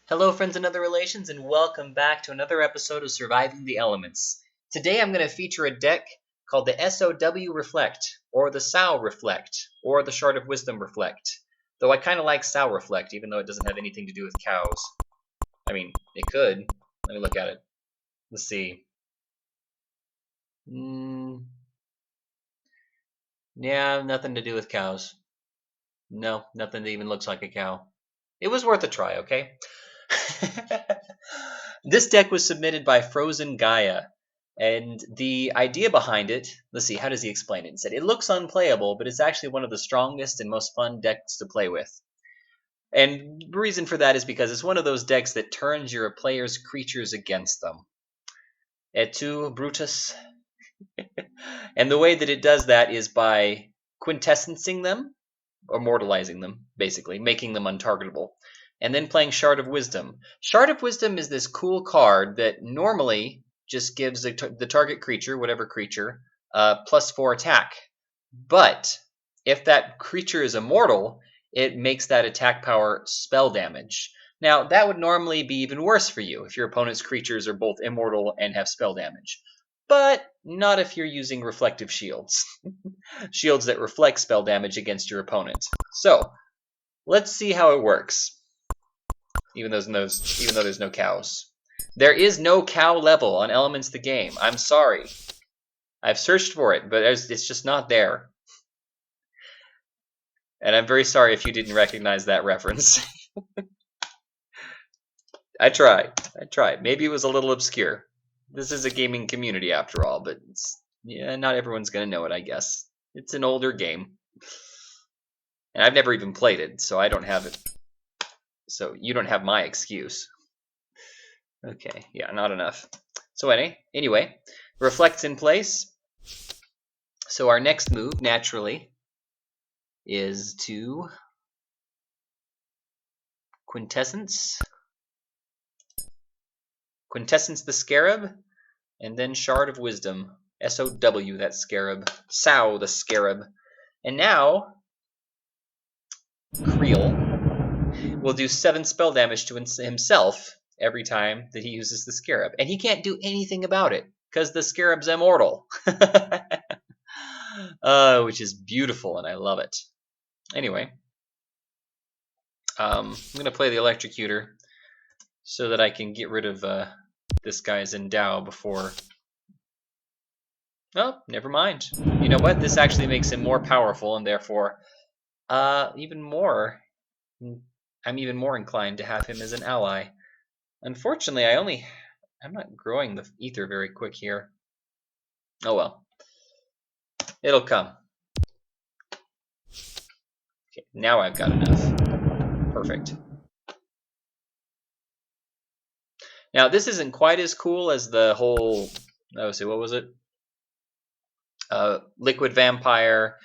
Hello, friends and other relations, and welcome back to another episode of Surviving the Elements. Today I'm going to feature a deck called the SOW Reflect, or the SOW Reflect, or the Shard of Wisdom Reflect. Though I kind of like SOW Reflect, even though it doesn't have anything to do with cows. I mean, it could. Let me look at it. Let's see. Yeah, nothing to do with cows. No, nothing that even looks like a cow. It was worth a try, okay? This deck was submitted by Frozengaia, and the idea behind it, let's see, how does he explain it? He said, it looks unplayable, but it's actually one of the strongest and most fun decks to play with. And the reason for that is because it's one of those decks that turns your player's creatures against them. Et tu, Brutus? And the way that it does that is by quintessencing them, or mortalizing them, basically, making them untargetable. And then playing Shard of Wisdom. Shard of Wisdom is this cool card that normally just gives the target creature, whatever creature, +4 attack. But if that creature is immortal, it makes that attack power spell damage. Now, that would normally be even worse for you if your opponent's creatures are both immortal and have spell damage. But not if you're using reflective shields. Shields that reflect spell damage against your opponent. So, let's see how it works. Even though there's no cows. There is no cow level on Elements the Game. I'm sorry. I've searched for it, but it's just not there. And I'm very sorry if you didn't recognize that reference. I tried. Maybe it was a little obscure. This is a gaming community after all, but not everyone's going to know it, I guess. It's an older game. And I've never even played it, so I don't have it. So you don't have my excuse. Okay, yeah, not enough. So anyway, Reflect's in place. So our next move, naturally, is to Quintessence the Scarab, and then Shard of Wisdom. SOW, that Scarab. SOW, the Scarab. And now, Creel will do 7 spell damage to himself every time that he uses the Scarab. And he can't do anything about it, because the Scarab's immortal. Which is beautiful, and I love it. Anyway, I'm going to play the Electrocutor so that I can get rid of this guy's Endow before... Oh, never mind. You know what? This actually makes him more powerful, and therefore I'm even more inclined to have him as an ally. Unfortunately, I'm not growing the ether very quick here. Oh well. It'll come. Okay, now I've got enough. Perfect. Now, this isn't quite as cool as the whole... what was it? Liquid Vampire,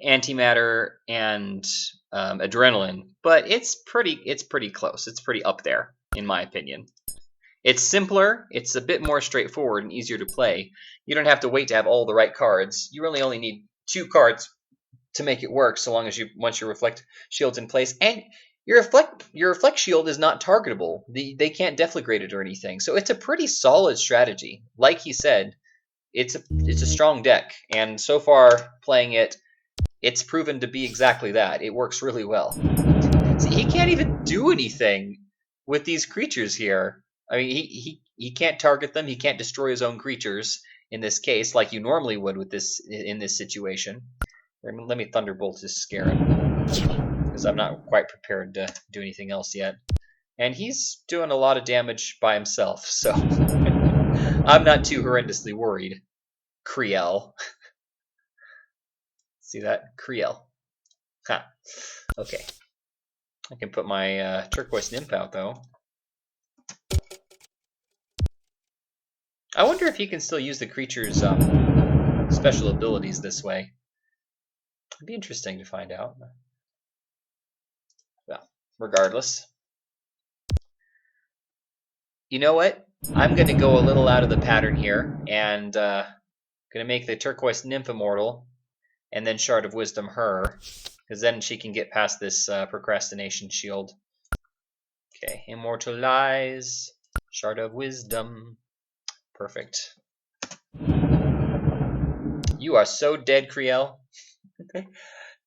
Antimatter, and Adrenaline. But it's pretty close. It's pretty up there, in my opinion. It's simpler, it's a bit more straightforward and easier to play. You don't have to wait to have all the right cards. You really only need 2 cards to make it work, so long as once your Reflect shield's in place. And your reflect shield is not targetable. They can't deflagrate it or anything. So it's a pretty solid strategy. Like he said, it's a strong deck, and so far playing it, it's proven to be exactly that. It works really well. See, he can't even do anything with these creatures here. I mean, he can't target them. He can't destroy his own creatures in this case, like you normally would with in this situation. Let me Thunderbolt this Scarab, because I'm not quite prepared to do anything else yet. And he's doing a lot of damage by himself, so I'm not too horrendously worried. Creel. See that? Creel. Ha. Okay. I can put my Turquoise Nymph out, though. I wonder if he can still use the creature's special abilities this way. It'd be interesting to find out. Well, regardless. You know what? I'm going to go a little out of the pattern here, and going to make the Turquoise Nymph immortal, and then Shard of Wisdom her, because then she can get past this procrastination shield. Okay, immortalize. Shard of Wisdom. Perfect. You are so dead, Kriel.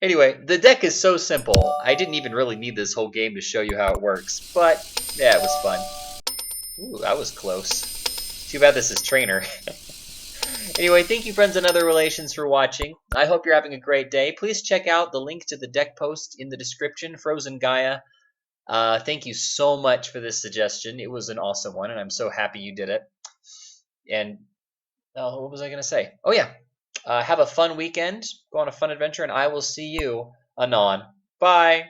Anyway, the deck is so simple. I didn't even really need this whole game to show you how it works. But, yeah, it was fun. Ooh, that was close. Too bad this is trainer. Anyway, thank you, friends and other relations, for watching. I hope you're having a great day. Please check out the link to the deck post in the description, Frozengaia. Thank you so much for this suggestion. It was an awesome one, and I'm so happy you did it. And what was I going to say? Oh, yeah. Have a fun weekend. Go on a fun adventure, and I will see you anon. Bye.